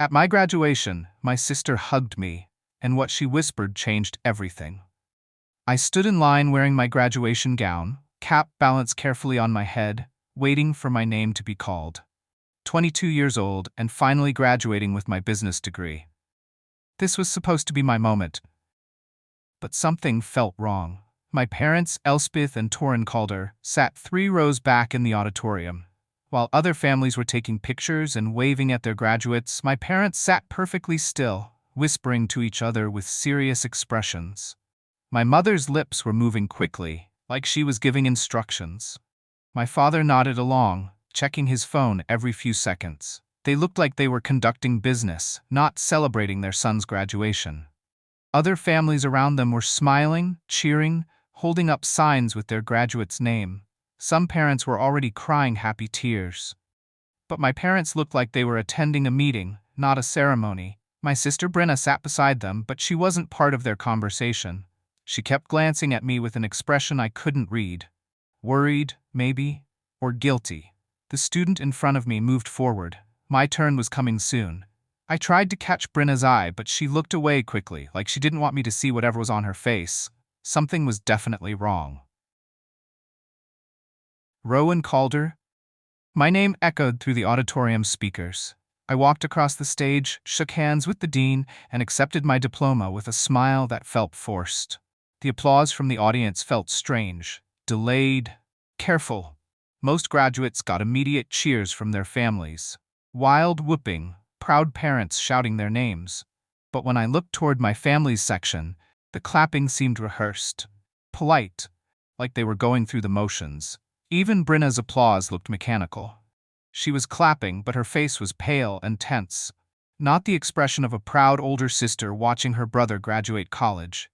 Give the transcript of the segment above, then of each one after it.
At my graduation, my sister hugged me, and what she whispered changed everything. I stood in line wearing my graduation gown, cap balanced carefully on my head, waiting for my name to be called. 22 years old and finally graduating with my business degree. This was supposed to be my moment. But something felt wrong. My parents, Elspeth and Torrin Calder, sat 3 rows back in the auditorium. While other families were taking pictures and waving at their graduates, my parents sat perfectly still, whispering to each other with serious expressions. My mother's lips were moving quickly, like she was giving instructions. My father nodded along, checking his phone every few seconds. They looked like they were conducting business, not celebrating their son's graduation. Other families around them were smiling, cheering, holding up signs with their graduate's name. Some parents were already crying happy tears. But my parents looked like they were attending a meeting, not a ceremony. My sister Brenna sat beside them, but she wasn't part of their conversation. She kept glancing at me with an expression I couldn't read. Worried, maybe, or guilty. The student in front of me moved forward. My turn was coming soon. I tried to catch Brenna's eye, but she looked away quickly, like she didn't want me to see whatever was on her face. Something was definitely wrong. Rowan Calder. My name echoed through the auditorium speakers. I walked across the stage, shook hands with the dean, and accepted my diploma with a smile that felt forced. The applause from the audience felt strange, delayed, careful. Most graduates got immediate cheers from their families. Wild whooping, proud parents shouting their names. But when I looked toward my family's section, the clapping seemed rehearsed, polite, like they were going through the motions. Even Brenna's applause looked mechanical. She was clapping, but her face was pale and tense, not the expression of a proud older sister watching her brother graduate college.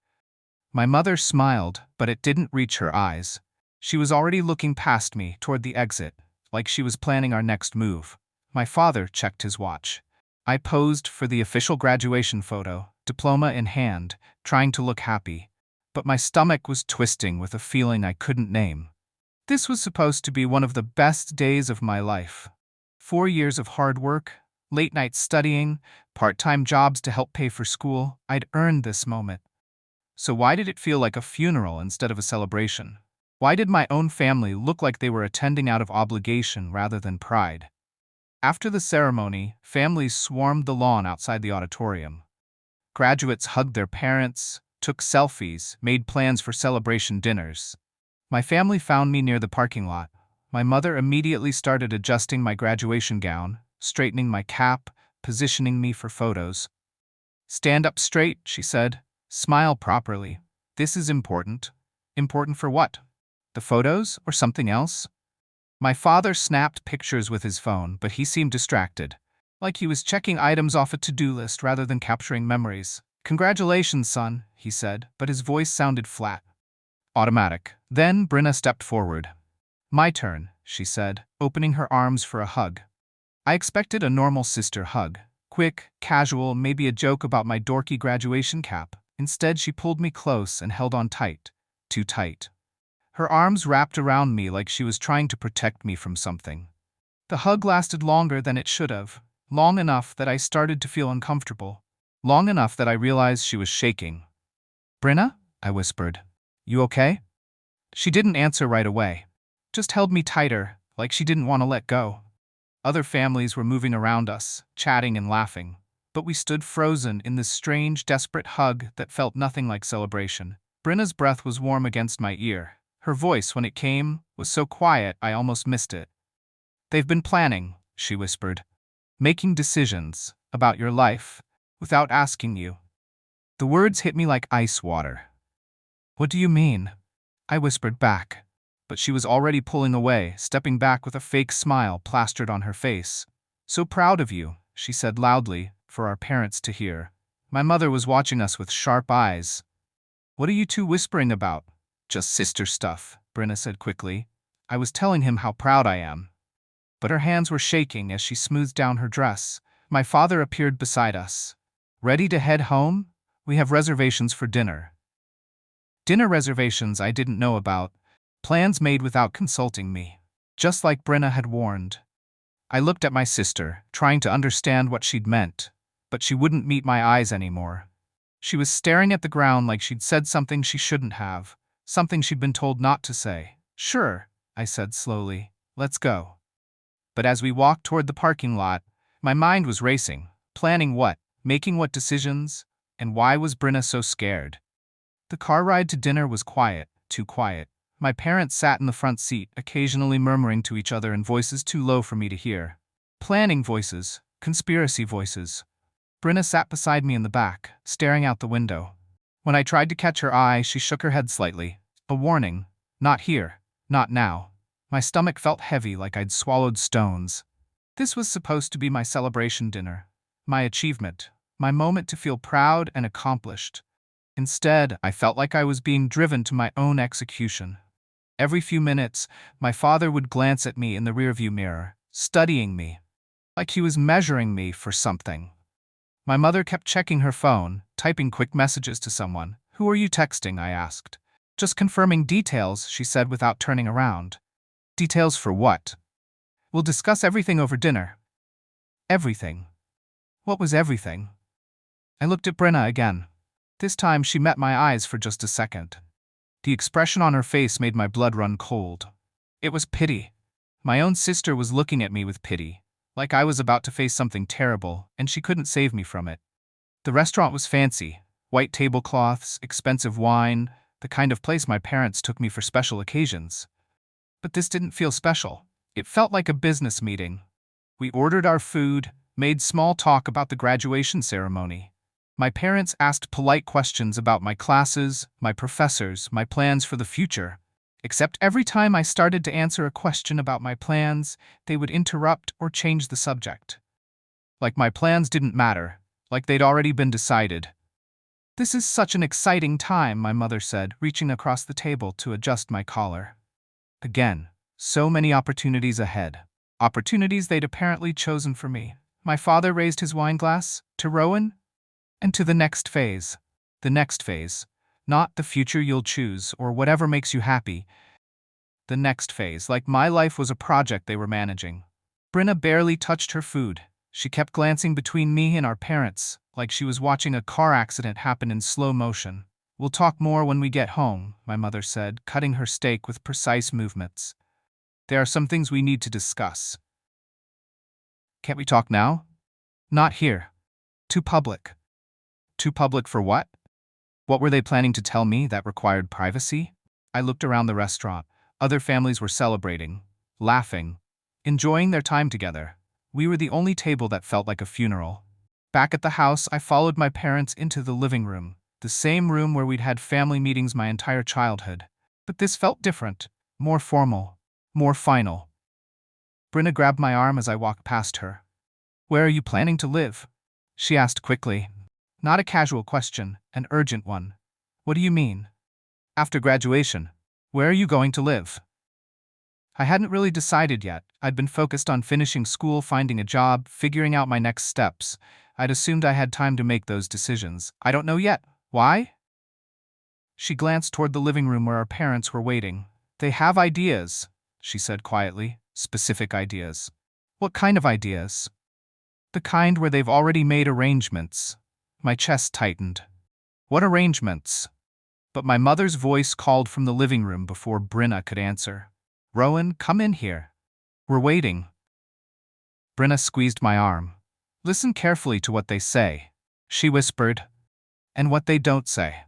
My mother smiled, but it didn't reach her eyes. She was already looking past me toward the exit, like she was planning our next move. My father checked his watch. I posed for the official graduation photo, diploma in hand, trying to look happy. But my stomach was twisting with a feeling I couldn't name. This was supposed to be one of the best days of my life. 4 years of hard work, late nights studying, part-time jobs to help pay for school. I'd earned this moment. So why did it feel like a funeral instead of a celebration? Why did my own family look like they were attending out of obligation rather than pride? After the ceremony, families swarmed the lawn outside the auditorium. Graduates hugged their parents, took selfies, made plans for celebration dinners. My family found me near the parking lot. My mother immediately started adjusting my graduation gown, straightening my cap, positioning me for photos. "Stand up straight," she said. "Smile properly. This is important." Important for what? The photos or something else? My father snapped pictures with his phone, but he seemed distracted, like he was checking items off a to-do list rather than capturing memories. "Congratulations, son," he said, but his voice sounded flat. Automatic. Then Brenna stepped forward. "My turn," she said, opening her arms for a hug. I expected a normal sister hug. Quick, casual, maybe a joke about my dorky graduation cap. Instead, she pulled me close and held on tight. Too tight. Her arms wrapped around me like she was trying to protect me from something. The hug lasted longer than it should have. Long enough that I started to feel uncomfortable. Long enough that I realized she was shaking. "Brenna?" I whispered. "You okay?" She didn't answer right away. Just held me tighter, like she didn't want to let go. Other families were moving around us, chatting and laughing. But we stood frozen in this strange, desperate hug that felt nothing like celebration. Brenna's breath was warm against my ear. Her voice, when it came, was so quiet I almost missed it. "They've been planning," she whispered. "Making decisions about your life without asking you." The words hit me like ice water. "What do you mean?" I whispered back. But she was already pulling away, stepping back with a fake smile plastered on her face. "So proud of you," she said loudly, for our parents to hear. My mother was watching us with sharp eyes. "What are you two whispering about?" "Just sister stuff," Brenna said quickly. I was telling him how proud I am. But her hands were shaking as she smoothed down her dress. My father appeared beside us. "Ready to head home? We have reservations for dinner." Dinner reservations I didn't know about. Plans made without consulting me. Just like Brenna had warned. I looked at my sister, trying to understand what she'd meant. but she wouldn't meet my eyes anymore. She was staring at the ground like she'd said something she shouldn't have, something she'd been told not to say. "Sure," I said slowly. "Let's go." But as we walked toward the parking lot, my mind was racing, planning what, making what decisions, and why was Brenna so scared? The car ride to dinner was quiet, too quiet. My parents sat in the front seat, occasionally murmuring to each other in voices too low for me to hear. Planning voices, conspiracy voices. Brenna sat beside me in the back, staring out the window. When I tried to catch her eye, she shook her head slightly. A warning. Not here. Not now. My stomach felt heavy, like I'd swallowed stones. This was supposed to be my celebration dinner. My achievement. My moment to feel proud and accomplished. Instead, I felt like I was being driven to my own execution. Every few minutes, my father would glance at me in the rearview mirror, studying me, like he was measuring me for something. My mother kept checking her phone, typing quick messages to someone. "Who are you texting?" I asked. "Just confirming details," she said without turning around. "Details for what?" "We'll discuss everything over dinner." Everything. What was everything? I looked at Brenna again. This time she met my eyes for just a second. The expression on her face made my blood run cold. It was pity. My own sister was looking at me with pity, like I was about to face something terrible, and she couldn't save me from it. The restaurant was fancy. White tablecloths, expensive wine, the kind of place my parents took me for special occasions. But this didn't feel special. It felt like a business meeting. We ordered our food, made small talk about the graduation ceremony. My parents asked polite questions about my classes, my professors, my plans for the future. Except every time I started to answer a question about my plans, they would interrupt or change the subject. Like my plans didn't matter, like they'd already been decided. "This is such an exciting time," my mother said, reaching across the table to adjust my collar. Again, so many opportunities ahead. Opportunities they'd apparently chosen for me. My father raised his wine glass to Rowan and to the next phase. The next phase. Not the future you'll choose or whatever makes you happy. The next phase, like my life was a project they were managing. Brenna barely touched her food. She kept glancing between me and our parents, like she was watching a car accident happen in slow motion. "We'll talk more when we get home," my mother said, cutting her steak with precise movements. "There are some things we need to discuss." "Can't we talk now?" "Not here. Too public." Too public for what? What were they planning to tell me that required privacy? I looked around the restaurant. Other families were celebrating, laughing, enjoying their time together. We were the only table that felt like a funeral. Back at the house, I followed my parents into the living room, the same room where we'd had family meetings my entire childhood. But this felt different, more formal, more final. Brenna grabbed my arm as I walked past her. "Where are you planning to live?" she asked quickly. Not a casual question, an urgent one. "What do you mean?" "After graduation. Where are you going to live?" I hadn't really decided yet. I'd been focused on finishing school, finding a job, figuring out my next steps. I'd assumed I had time to make those decisions. "I don't know yet. Why?" She glanced toward the living room where our parents were waiting. "They have ideas," she said quietly. "Specific ideas." "What kind of ideas?" "The kind where they've already made arrangements." My chest tightened. "What arrangements?" But my mother's voice called from the living room before Brenna could answer. "Rowan, come in here. We're waiting." Brenna squeezed my arm. "Listen carefully to what they say," she whispered. "And what they don't say."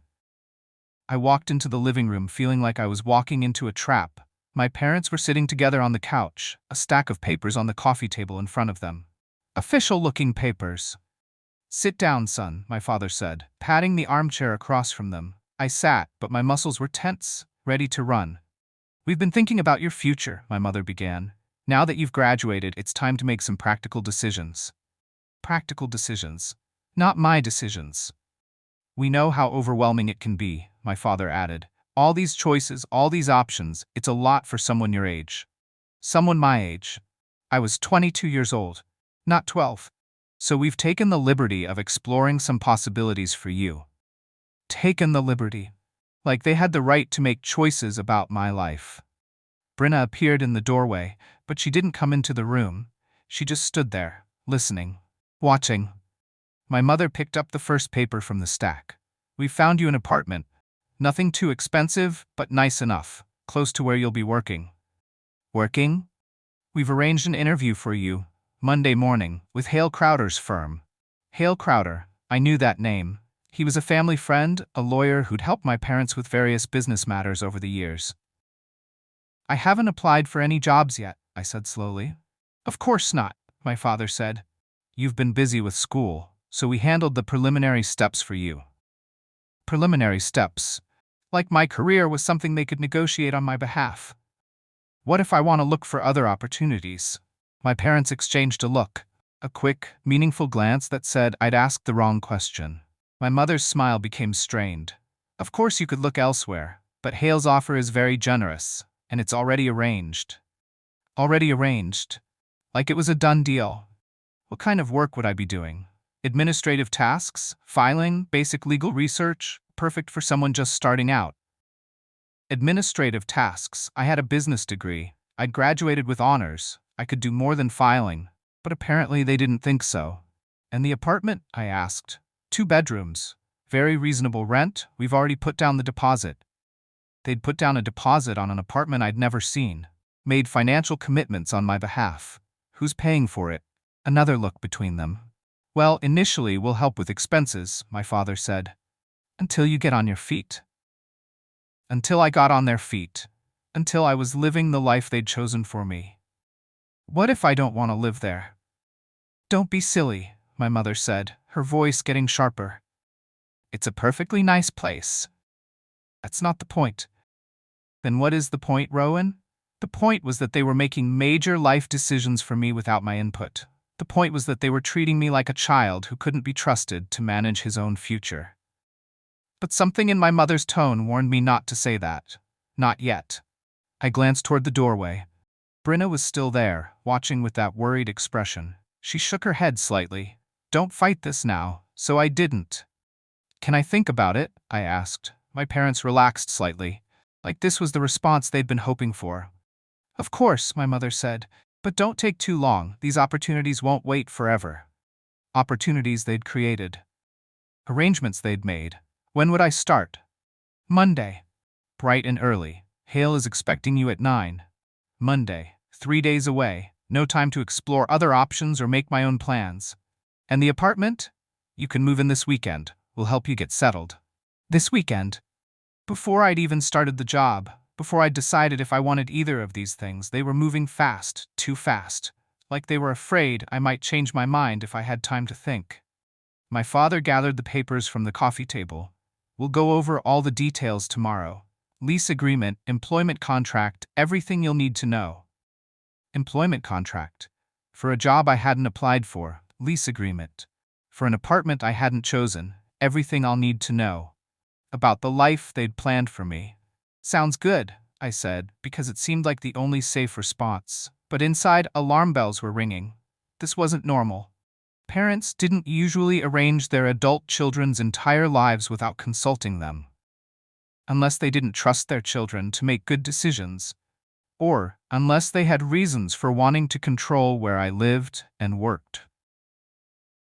I walked into the living room feeling like I was walking into a trap. My parents were sitting together on the couch, a stack of papers on the coffee table in front of them. Official-looking papers. "Sit down, son," my father said, patting the armchair across from them. I sat, but my muscles were tense, ready to run. "We've been thinking about your future," my mother began. "Now that you've graduated, it's time to make some practical decisions." Practical decisions. Not my decisions. "We know how overwhelming it can be," my father added. "All these choices, all these options, it's a lot for someone your age." Someone my age. I was 22 years old, not 12. "So we've taken the liberty of exploring some possibilities for you." Taken the liberty. Like they had the right to make choices about my life. Brenna appeared in the doorway, but she didn't come into the room. She just stood there, listening, watching. My mother picked up the first paper from the stack. "We found you an apartment. Nothing too expensive, but nice enough, close to where you'll be working." "Working?" "We've arranged an interview for you, Monday morning, with Hale Crowder's firm." Hale Crowder, I knew that name. He was a family friend, a lawyer who'd helped my parents with various business matters over the years. "I haven't applied for any jobs yet," I said slowly. "Of course not," my father said. "You've been busy with school, so we handled the preliminary steps for you." Preliminary steps? Like my career was something they could negotiate on my behalf. What if I want to look for other opportunities? My parents exchanged a look, a quick, meaningful glance that said I'd asked the wrong question. My mother's smile became strained. "Of course you could look elsewhere, but Hale's offer is very generous, and it's already arranged." Already arranged? Like it was a done deal. What kind of work would I be doing? Administrative tasks? Filing? Basic legal research? Perfect for someone just starting out. Administrative tasks. I had a business degree. I'd graduated with honors. I could do more than filing. But apparently they didn't think so. "And the apartment?" I asked. "2 bedrooms. Very reasonable rent. We've already put down the deposit." They'd put down a deposit on an apartment I'd never seen. Made financial commitments on my behalf. Who's paying for it? Another look between them. "Well, initially we'll help with expenses," my father said. "Until you get on your feet." Until I got on their feet. Until I was living the life they'd chosen for me. What if I don't want to live there? "Don't be silly," my mother said, her voice getting sharper. "It's a perfectly nice place." "That's not the point." "Then what is the point, Rowan?" "The point was that they were making major life decisions for me without my input. The point was that they were treating me like a child who couldn't be trusted to manage his own future." But something in my mother's tone warned me not to say that. Not yet. I glanced toward the doorway. Brenna was still there, watching with that worried expression. She shook her head slightly. "Don't fight this now," so I didn't. "Can I think about it?" I asked. My parents relaxed slightly, like this was the response they'd been hoping for. "Of course," my mother said, "but don't take too long. These opportunities won't wait forever." Opportunities they'd created. Arrangements they'd made. When would I start? "Monday. Bright and early. Hale is expecting you at 9. Monday. 3 days away. No time to explore other options or make my own plans. "And the apartment?" "You can move in this weekend. We'll help you get settled." This weekend? Before I'd even started the job, before I'd decided if I wanted either of these things, they were moving fast, too fast. Like they were afraid I might change my mind if I had time to think. My father gathered the papers from the coffee table. "We'll go over all the details tomorrow. Lease agreement, employment contract, everything you'll need to know." Employment contract. For a job I hadn't applied for, lease agreement. For an apartment I hadn't chosen, everything I'll need to know. About the life they'd planned for me. "Sounds good," I said, because it seemed like the only safe response. But inside, alarm bells were ringing. This wasn't normal. Parents didn't usually arrange their adult children's entire lives without consulting them. Unless they didn't trust their children to make good decisions. Or unless they had reasons for wanting to control where I lived and worked.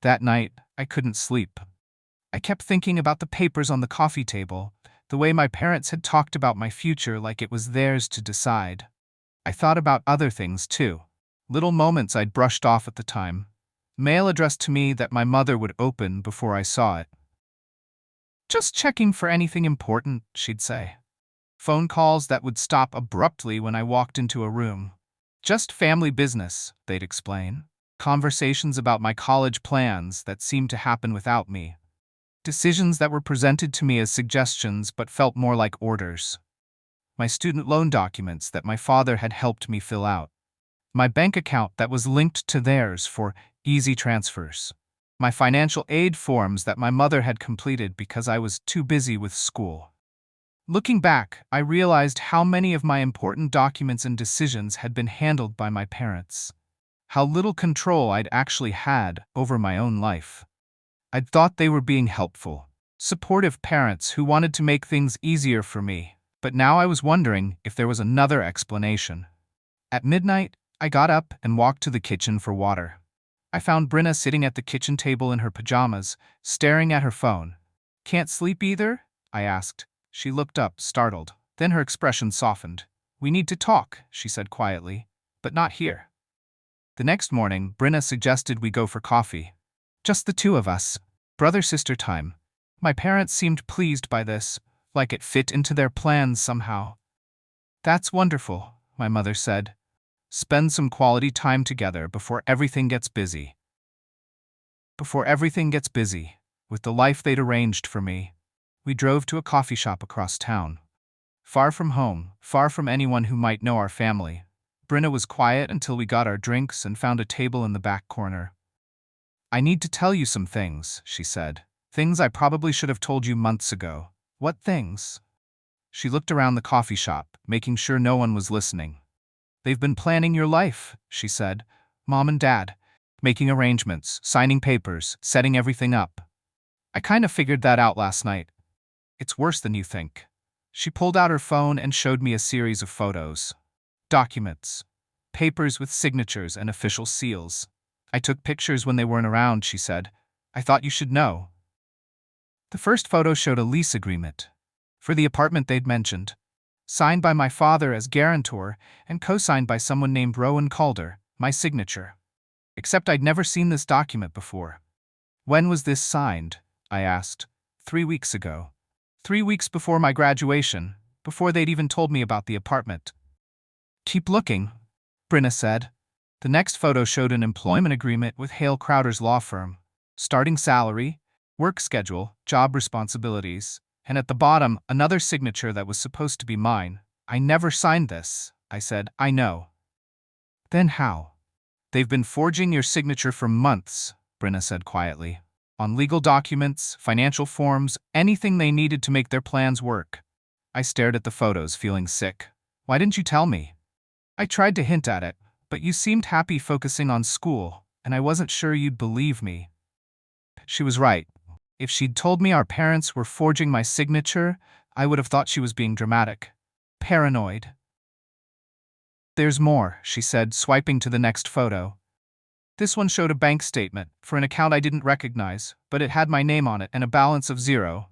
That night, I couldn't sleep. I kept thinking about the papers on the coffee table, the way my parents had talked about my future like it was theirs to decide. I thought about other things too. Little moments I'd brushed off at the time. Mail addressed to me that my mother would open before I saw it. "Just checking for anything important," she'd say. Phone calls that would stop abruptly when I walked into a room. "Just family business," they'd explain. Conversations about my college plans that seemed to happen without me. Decisions that were presented to me as suggestions but felt more like orders. My student loan documents that my father had helped me fill out. My bank account that was linked to theirs for easy transfers. My financial aid forms that my mother had completed because I was too busy with school. Looking back, I realized how many of my important documents and decisions had been handled by my parents. How little control I'd actually had over my own life. I'd thought they were being helpful, supportive parents who wanted to make things easier for me, but now I was wondering if there was another explanation. At midnight, I got up and walked to the kitchen for water. I found Brenna sitting at the kitchen table in her pajamas, staring at her phone. "Can't sleep either?" I asked. She looked up, startled. Then her expression softened. "We need to talk," she said quietly. "But not here." The next morning, Brenna suggested we go for coffee. Just the two of us. Brother-sister time. My parents seemed pleased by this, like it fit into their plans somehow. "That's wonderful," my mother said. "Spend some quality time together before everything gets busy." Before everything gets busy, with the life they'd arranged for me. We drove to a coffee shop across town. Far from home, far from anyone who might know our family. Brenna was quiet until we got our drinks and found a table in the back corner. "I need to tell you some things," she said. "Things I probably should have told you months ago." "What things?" She looked around the coffee shop, making sure no one was listening. "They've been planning your life," she said. "Mom and Dad. Making arrangements, signing papers, setting everything up. I kind of figured that out last night. It's worse than you think." She pulled out her phone and showed me a series of photos. Documents. Papers with signatures and official seals. "I took pictures when they weren't around," she said. "I thought you should know." The first photo showed a lease agreement for the apartment they'd mentioned, signed by my father as guarantor and co-signed by someone named Rowan, my signature. Except I'd never seen this document before. "When was this signed?" I asked. 3 weeks ago. 3 weeks before my graduation, before they'd even told me about the apartment." "Keep looking," Brenna said. The next photo showed an employment agreement with Hale Crowder's law firm. Starting salary, work schedule, job responsibilities, and at the bottom, another signature that was supposed to be mine. "I never signed this," I said. "I know." "Then how?" "They've been forging your signature for months," Brenna said quietly. "On legal documents, financial forms, anything they needed to make their plans work." I stared at the photos, feeling sick. "Why didn't you tell me?" "I tried to hint at it, but you seemed happy focusing on school, and I wasn't sure you'd believe me." She was right. If she'd told me our parents were forging my signature, I would have thought she was being dramatic. Paranoid. "There's more," she said, swiping to the next photo. This one showed a bank statement for an account I didn't recognize, but it had my name on it and a balance of 0.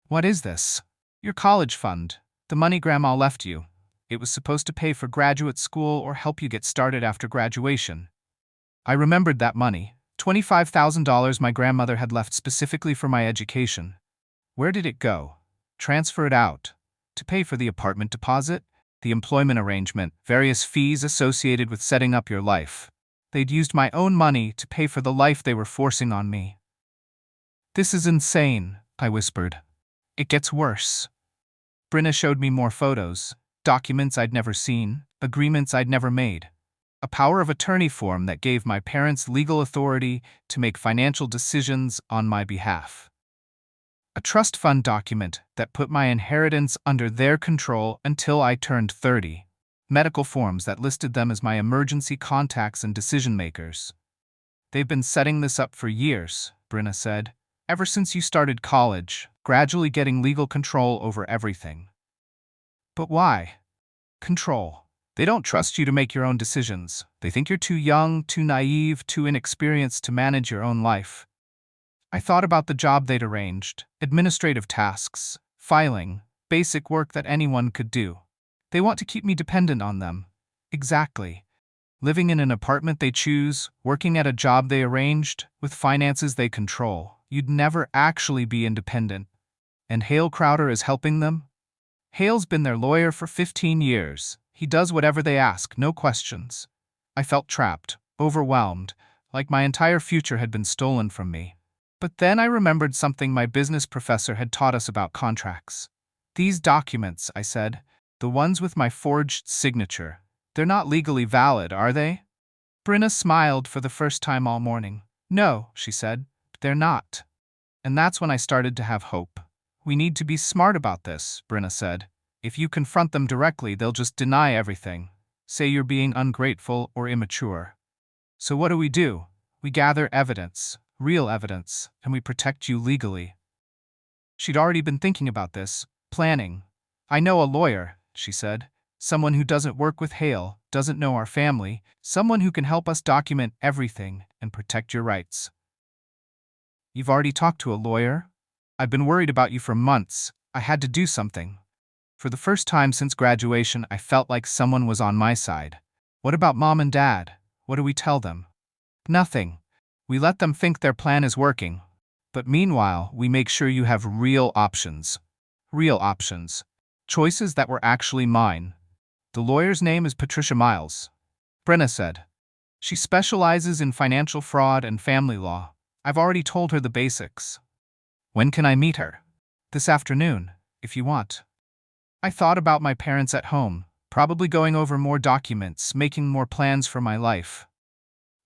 "What is this?" "Your college fund. The money Grandma left you. It was supposed to pay for graduate school or help you get started after graduation." I remembered that money. $25,000 my grandmother had left specifically for my education. Where did it go? Transfer it out. To pay for the apartment deposit, the employment arrangement, various fees associated with setting up your life. They'd used my own money to pay for the life they were forcing on me. "This is insane," I whispered. "It gets worse." Brenna showed me more photos, documents I'd never seen, agreements I'd never made. A power of attorney form that gave my parents legal authority to make financial decisions on my behalf. A trust fund document that put my inheritance under their control until I turned 30. Medical forms that listed them as my emergency contacts and decision-makers. "They've been setting this up for years," Brenna said. "Ever since you started college, gradually getting legal control over everything." "But why?" "Control. They don't trust you to make your own decisions. They think you're too young, too naive, too inexperienced to manage your own life." I thought about the job they'd arranged, administrative tasks, filing, basic work that anyone could do. They want to keep me dependent on them. Exactly. Living in an apartment they choose, working at a job they arranged, with finances they control. You'd never actually be independent. And Hale Crowder is helping them? Hale's been their lawyer for 15 years. He does whatever they ask, no questions. I felt trapped, overwhelmed, like my entire future had been stolen from me. But then I remembered something my business professor had taught us about contracts. "These documents," I said, "the ones with my forged signature, they're not legally valid, are they?" Brenna smiled for the first time all morning. "No," she said, "they're not." And that's when I started to have hope. "We need to be smart about this," Brenna said. "If you confront them directly, they'll just deny everything. Say you're being ungrateful or immature. So what do? We gather evidence, real evidence, and we protect you legally." She'd already been thinking about this, planning. "I know a lawyer," she said. Someone who doesn't work with Hale, doesn't know our family, someone who can help us document everything and protect your rights. You've already talked to a lawyer? I've been worried about you for months. I had to do something. For the first time since graduation, I felt like someone was on my side. What about Mom and Dad? What do we tell them? Nothing. We let them think their plan is working. But meanwhile, we make sure you have real options. Real options. Choices that were actually mine. The lawyer's name is Patricia Miles. Brenna said. She specializes in financial fraud and family law. I've already told her the basics. When can I meet her? This afternoon, if you want. I thought about my parents at home, probably going over more documents, making more plans for my life.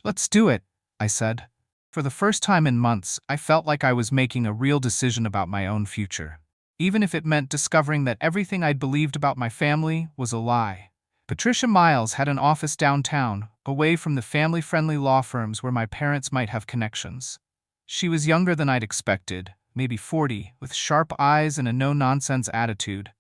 Let's do it, I said. For the first time in months, I felt like I was making a real decision about my own future. Even if it meant discovering that everything I'd believed about my family was a lie. Patricia Miles had an office downtown, away from the family-friendly law firms where my parents might have connections. She was younger than I'd expected, maybe 40, with sharp eyes and a no-nonsense attitude.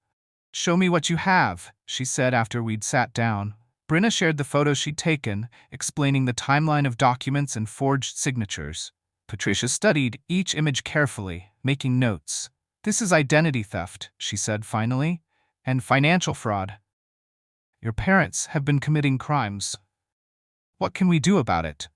Show me what you have, she said after we'd sat down. Brenna shared the photos she'd taken, explaining the timeline of documents and forged signatures. Patricia studied each image carefully, making notes. This is identity theft, she said finally, and financial fraud. Your parents have been committing crimes. What can we do about it?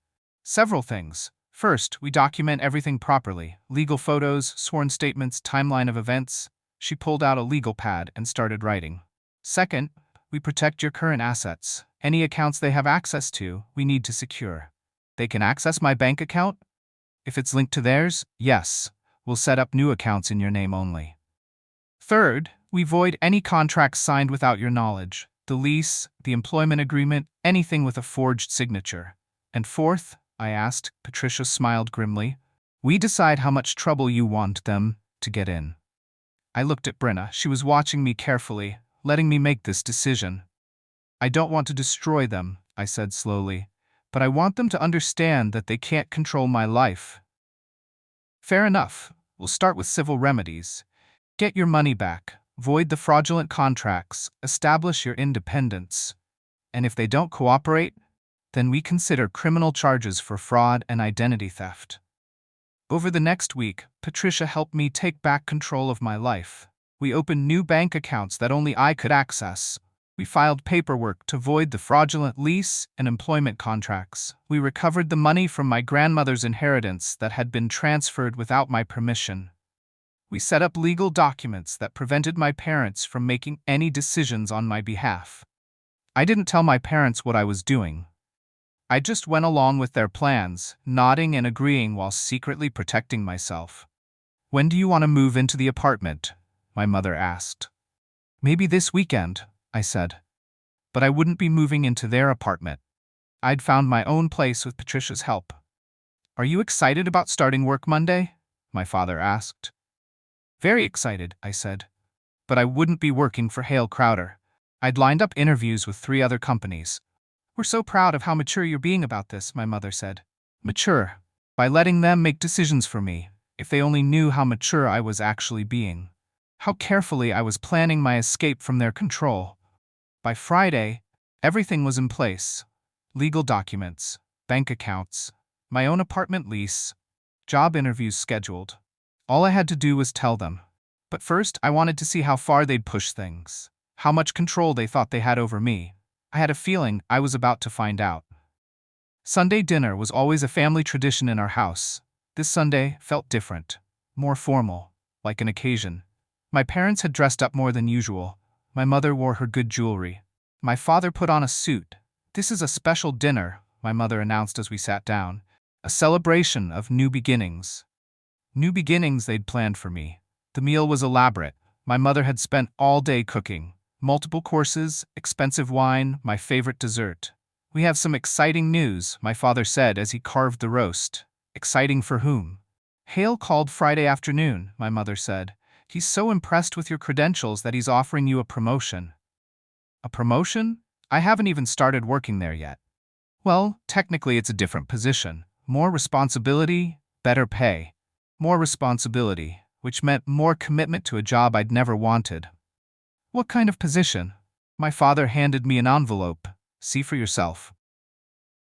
Several things. First, we document everything properly. Legal photos, sworn statements, timeline of events. She pulled out a legal pad and started writing. Second, we protect your current assets. Any accounts they have access to, we need to secure. They can access my bank account? If it's linked to theirs, yes. We'll set up new accounts in your name only. Third, we void any contracts signed without your knowledge. The lease, the employment agreement, anything with a forged signature. And fourth, I asked, Patricia smiled grimly, we decide how much trouble you want them to get in. I looked at Brenna. She was watching me carefully, letting me make this decision. I don't want to destroy them, I said slowly, but I want them to understand that they can't control my life. Fair enough. We'll start with civil remedies. Get your money back, void the fraudulent contracts, establish your independence. And if they don't cooperate, then we consider criminal charges for fraud and identity theft. Over the next week, Patricia helped me take back control of my life. We opened new bank accounts that only I could access. We filed paperwork to void the fraudulent lease and employment contracts. We recovered the money from my grandmother's inheritance that had been transferred without my permission. We set up legal documents that prevented my parents from making any decisions on my behalf. I didn't tell my parents what I was doing. I just went along with their plans, nodding and agreeing while secretly protecting myself. When do you want to move into the apartment? My mother asked. Maybe this weekend, I said. But I wouldn't be moving into their apartment. I'd found my own place with Patricia's help. Are you excited about starting work Monday? My father asked. Very excited, I said. But I wouldn't be working for Hale Crowder. I'd lined up interviews with 3 other companies. We're so proud of how mature you're being about this, my mother said. Mature? By letting them make decisions for me. If they only knew how mature I was actually being. How carefully I was planning my escape from their control. By Friday, everything was in place. Legal documents, bank accounts, my own apartment lease, job interviews scheduled. All I had to do was tell them. But first, I wanted to see how far they'd push things. How much control they thought they had over me. I had a feeling I was about to find out. Sunday dinner was always a family tradition in our house. This Sunday felt different, more formal, like an occasion. My parents had dressed up more than usual. My mother wore her good jewelry. My father put on a suit. This is a special dinner, my mother announced as we sat down. A celebration of new beginnings. New beginnings they'd planned for me. The meal was elaborate. My mother had spent all day cooking. Multiple courses, expensive wine, my favorite dessert. We have some exciting news, my father said as he carved the roast. Exciting for whom? Hale called Friday afternoon, my mother said. He's so impressed with your credentials that he's offering you a promotion. A promotion? I haven't even started working there yet. Well, technically it's a different position. More responsibility, better pay. More responsibility, which meant more commitment to a job I'd never wanted. What kind of position? My father handed me an envelope. See for yourself.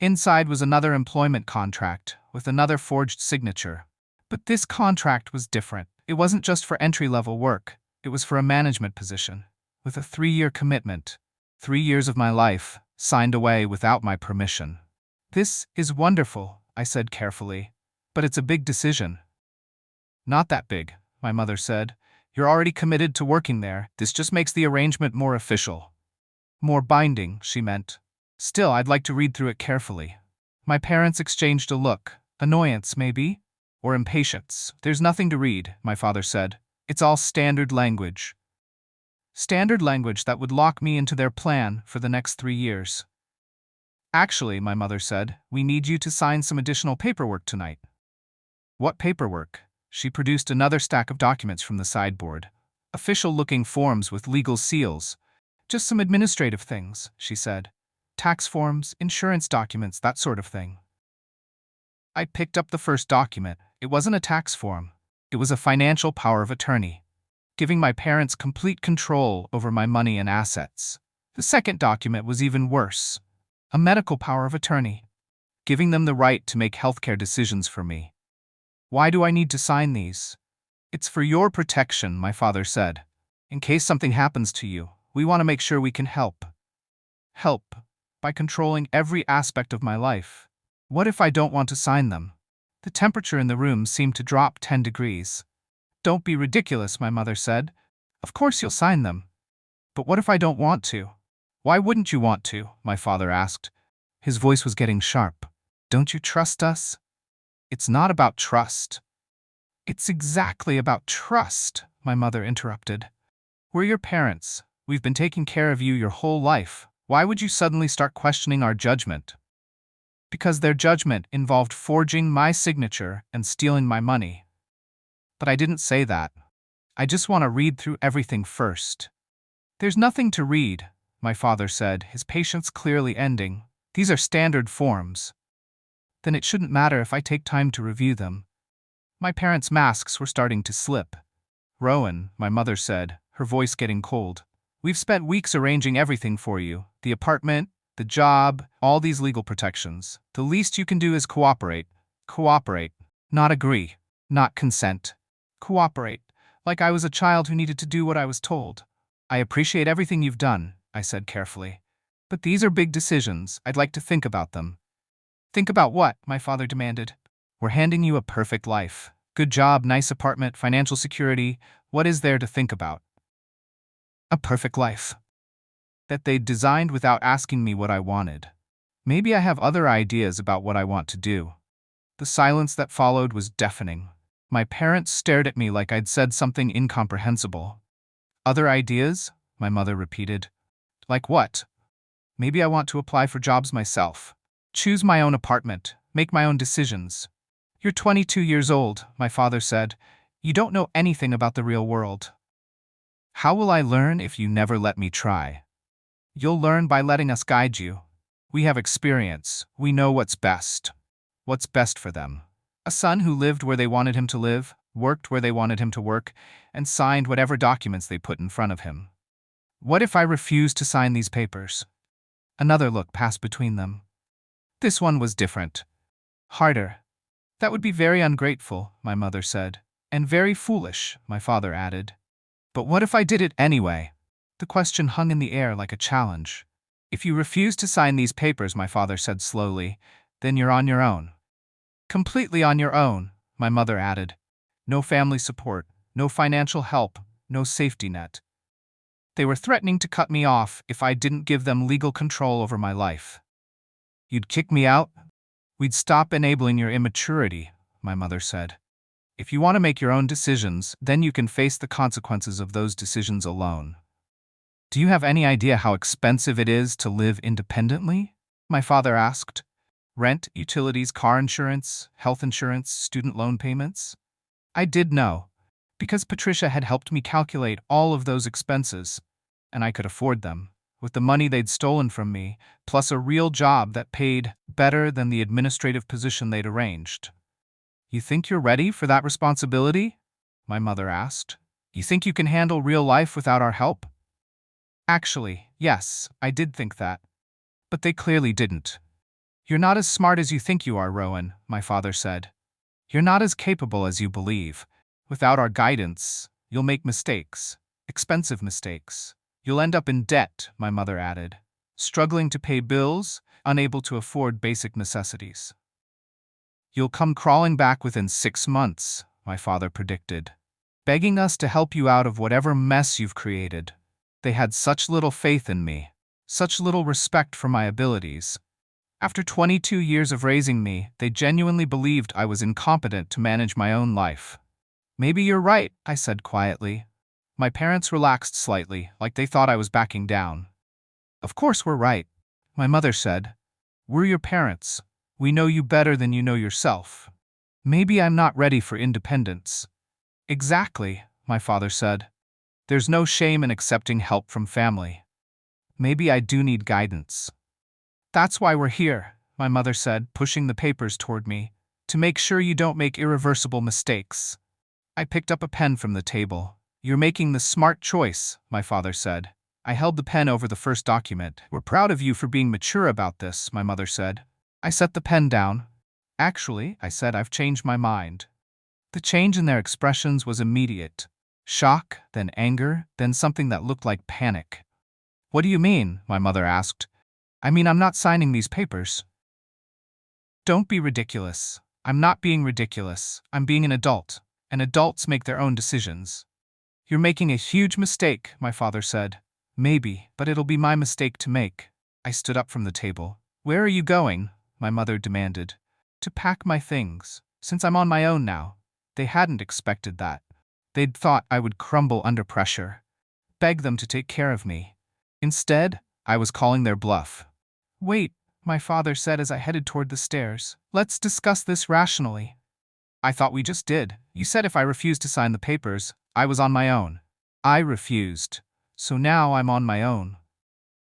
Inside was another employment contract with another forged signature. But this contract was different. It wasn't just for entry-level work. It was for a management position, with a 3-year commitment. 3 years of my life, signed away without my permission. This is wonderful, I said carefully. But it's a big decision. Not that big, my mother said. You're already committed to working there. This just makes the arrangement more official. More binding, she meant. Still, I'd like to read through it carefully. My parents exchanged a look. Annoyance, maybe? Or impatience. There's nothing to read, my father said. It's all standard language. Standard language that would lock me into their plan for the next 3 years. Actually, my mother said, we need you to sign some additional paperwork tonight. What paperwork? She produced another stack of documents from the sideboard. Official-looking forms with legal seals. Just some administrative things, she said. Tax forms, insurance documents, that sort of thing. I picked up the first document. It wasn't a tax form. It was a financial power of attorney, giving my parents complete control over my money and assets. The second document was even worse. A medical power of attorney, giving them the right to make healthcare decisions for me. Why do I need to sign these? It's for your protection, my father said. In case something happens to you, we want to make sure we can help. Help, by controlling every aspect of my life. What if I don't want to sign them? The temperature in the room seemed to drop 10 degrees. Don't be ridiculous, my mother said. Of course you'll sign them. But what if I don't want to? Why wouldn't you want to? My father asked. His voice was getting sharp. Don't you trust us? It's not about trust. It's exactly about trust, my mother interrupted. We're your parents. We've been taking care of you your whole life. Why would you suddenly start questioning our judgment? Because their judgment involved forging my signature and stealing my money. But I didn't say that. I just want to read through everything first. There's nothing to read, my father said, his patience clearly ending. These are standard forms. Then it shouldn't matter if I take time to review them. My parents' masks were starting to slip. Rowan, my mother said, her voice getting cold. We've spent weeks arranging everything for you. The apartment, the job, all these legal protections. The least you can do is cooperate. Cooperate. Not agree. Not consent. Cooperate. Like I was a child who needed to do what I was told. I appreciate everything you've done, I said carefully. But these are big decisions. I'd like to think about them. Think about what? My father demanded. We're handing you a perfect life. Good job, nice apartment, financial security. What is there to think about? A perfect life. That they'd designed without asking me what I wanted. Maybe I have other ideas about what I want to do. The silence that followed was deafening. My parents stared at me like I'd said something incomprehensible. Other ideas? My mother repeated. Like what? Maybe I want to apply for jobs myself. Choose my own apartment. Make my own decisions. You're 22 years old, my father said. You don't know anything about the real world. How will I learn if you never let me try? You'll learn by letting us guide you. We have experience. We know what's best. What's best for them. A son who lived where they wanted him to live, worked where they wanted him to work, and signed whatever documents they put in front of him. What if I refuse to sign these papers? Another look passed between them. This one was different. Harder. That would be very ungrateful, my mother said. And very foolish, my father added. But what if I did it anyway? The question hung in the air like a challenge. If you refuse to sign these papers, my father said slowly, then you're on your own. Completely on your own, my mother added. No family support, no financial help, no safety net. They were threatening to cut me off if I didn't give them legal control over my life. You'd kick me out? We'd stop enabling your immaturity, my mother said. If you want to make your own decisions, then you can face the consequences of those decisions alone. Do you have any idea how expensive it is to live independently? My father asked. Rent, utilities, car insurance, health insurance, student loan payments? I did know, because Patricia had helped me calculate all of those expenses, and I could afford them, with the money they'd stolen from me, plus a real job that paid better than the administrative position they'd arranged. You think you're ready for that responsibility? My mother asked. You think you can handle real life without our help? Actually, yes, I did think that. But they clearly didn't. You're not as smart as you think you are, Rowan, my father said. You're not as capable as you believe. Without our guidance, you'll make mistakes. Expensive mistakes. You'll end up in debt, my mother added. Struggling to pay bills, unable to afford basic necessities. You'll come crawling back within 6 months, my father predicted, begging us to help you out of whatever mess you've created. They had such little faith in me, such little respect for my abilities. After 22 years of raising me, they genuinely believed I was incompetent to manage my own life. Maybe you're right, I said quietly. My parents relaxed slightly, like they thought I was backing down. Of course we're right, my mother said. We're your parents. We know you better than you know yourself. Maybe I'm not ready for independence. Exactly, my father said. There's no shame in accepting help from family. Maybe I do need guidance. That's why we're here, my mother said, pushing the papers toward me, to make sure you don't make irreversible mistakes. I picked up a pen from the table. You're making the smart choice, my father said. I held the pen over the first document. We're proud of you for being mature about this, my mother said. I set the pen down. Actually, I said, I've changed my mind. The change in their expressions was immediate. Shock, then anger, then something that looked like panic. What do you mean? My mother asked. I mean, I'm not signing these papers. Don't be ridiculous. I'm not being ridiculous. I'm being an adult, and adults make their own decisions. You're making a huge mistake, my father said. Maybe, but it'll be my mistake to make. I stood up from the table. Where are you going? My mother demanded. To pack my things, since I'm on my own now. They hadn't expected that. They'd thought I would crumble under pressure, beg them to take care of me. Instead, I was calling their bluff. Wait, my father said as I headed toward the stairs. Let's discuss this rationally. I thought we just did. You said if I refused to sign the papers, I was on my own. I refused. So now I'm on my own.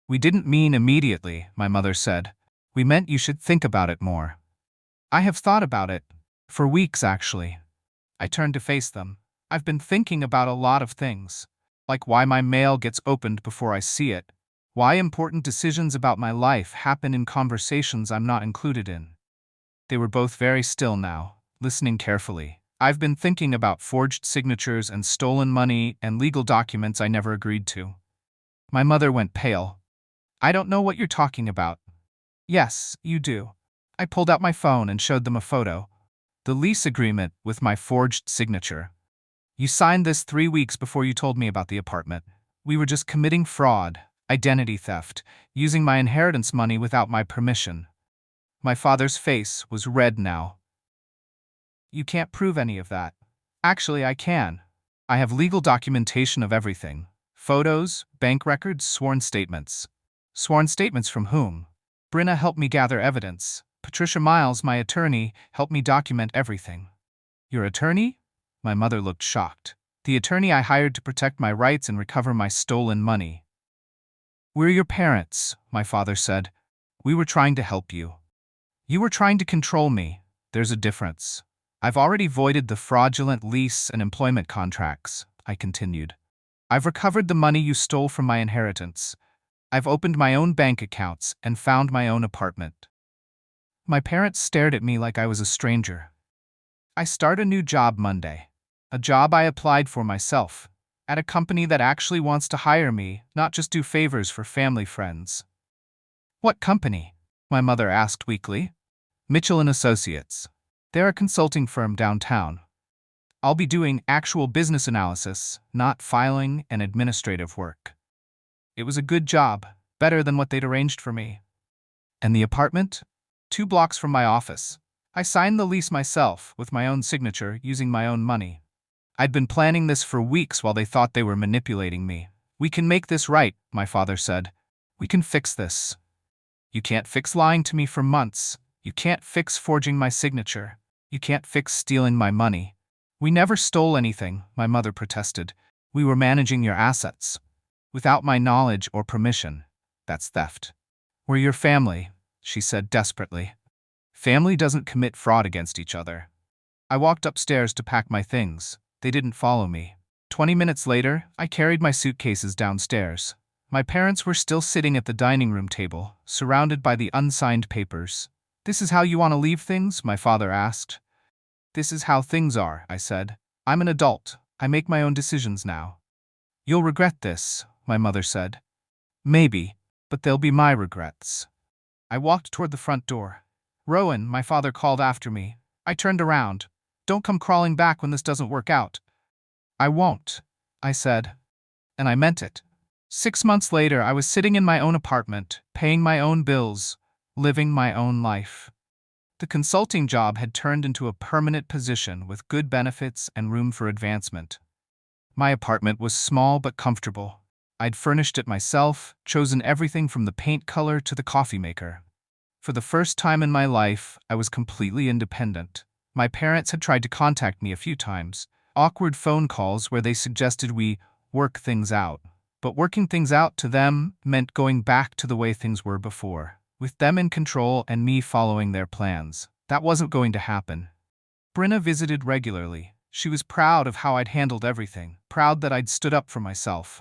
We didn't mean immediately, my mother said. We meant you should think about it more. I have thought about it. For weeks, actually. I turned to face them. I've been thinking about a lot of things. Like why my mail gets opened before I see it. Why important decisions about my life happen in conversations I'm not included in. They were both very still now, listening carefully. I've been thinking about forged signatures and stolen money and legal documents I never agreed to. My mother went pale. I don't know what you're talking about. Yes, you do. I pulled out my phone and showed them a photo. The lease agreement with my forged signature. You signed this 3 weeks before you told me about the apartment. We were just committing fraud, identity theft, using my inheritance money without my permission. My father's face was red now. You can't prove any of that. Actually, I can. I have legal documentation of everything. Photos, bank records, sworn statements. Sworn statements from whom? Brenna helped me gather evidence. Patricia Miles, my attorney, helped me document everything. Your attorney? My mother looked shocked. The attorney I hired to protect my rights and recover my stolen money. We're your parents, my father said. We were trying to help you. You were trying to control me. There's a difference. I've already voided the fraudulent lease and employment contracts, I continued. I've recovered the money you stole from my inheritance. I've opened my own bank accounts and found my own apartment. My parents stared at me like I was a stranger. I start a new job Monday. A job I applied for myself, at a company that actually wants to hire me, not just do favors for family friends. What company? My mother asked weakly. Mitchell & Associates. They're a consulting firm downtown. I'll be doing actual business analysis, not filing and administrative work. It was a good job, better than what they'd arranged for me. And the apartment? 2 blocks from my office. I signed the lease myself, with my own signature, using my own money. I'd been planning this for weeks while they thought they were manipulating me. We can make this right, my father said. We can fix this. You can't fix lying to me for months. You can't fix forging my signature. You can't fix stealing my money. We never stole anything, my mother protested. We were managing your assets. Without my knowledge or permission. That's theft. We're your family, she said desperately. Family doesn't commit fraud against each other. I walked upstairs to pack my things. They didn't follow me. 20 minutes later, I carried my suitcases downstairs. My parents were still sitting at the dining room table, surrounded by the unsigned papers. "This is how you want to leave things?" my father asked. "This is how things are," I said. "I'm an adult. I make my own decisions now." "You'll regret this," my mother said. "Maybe, but they'll be my regrets." I walked toward the front door. "Rowan," my father called after me. I turned around. "Don't come crawling back when this doesn't work out." "I won't," I said. And I meant it. 6 months later, I was sitting in my own apartment, paying my own bills, living my own life. The consulting job had turned into a permanent position with good benefits and room for advancement. My apartment was small but comfortable. I'd furnished it myself, chosen everything from the paint color to the coffee maker. For the first time in my life, I was completely independent. My parents had tried to contact me a few times, awkward phone calls where they suggested we work things out. But working things out to them meant going back to the way things were before, with them in control and me following their plans. That wasn't going to happen. Brenna visited regularly. She was proud of how I'd handled everything, proud that I'd stood up for myself.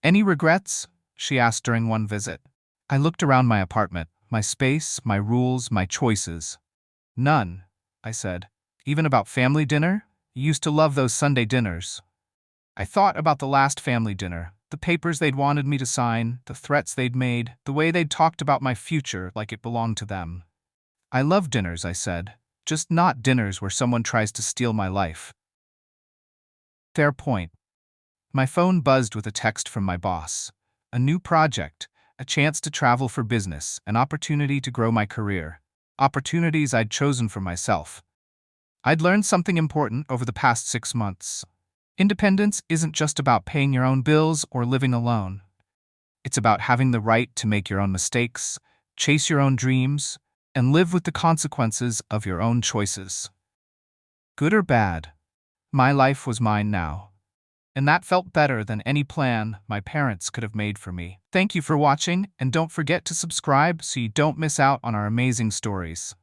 "Any regrets?" she asked during one visit. I looked around my apartment, my space, my rules, my choices. "None," I said. "Even about family dinner? You used to love those Sunday dinners." I thought about the last family dinner, the papers they'd wanted me to sign, the threats they'd made, the way they'd talked about my future like it belonged to them. "I love dinners," I said, "just not dinners where someone tries to steal my life." Fair point. My phone buzzed with a text from my boss. A new project, a chance to travel for business, an opportunity to grow my career. Opportunities I'd chosen for myself. I'd learned something important over the past 6 months. Independence isn't just about paying your own bills or living alone. It's about having the right to make your own mistakes, chase your own dreams, and live with the consequences of your own choices. Good or bad, my life was mine now. And that felt better than any plan my parents could have made for me. Thank you for watching, and don't forget to subscribe so you don't miss out on our amazing stories.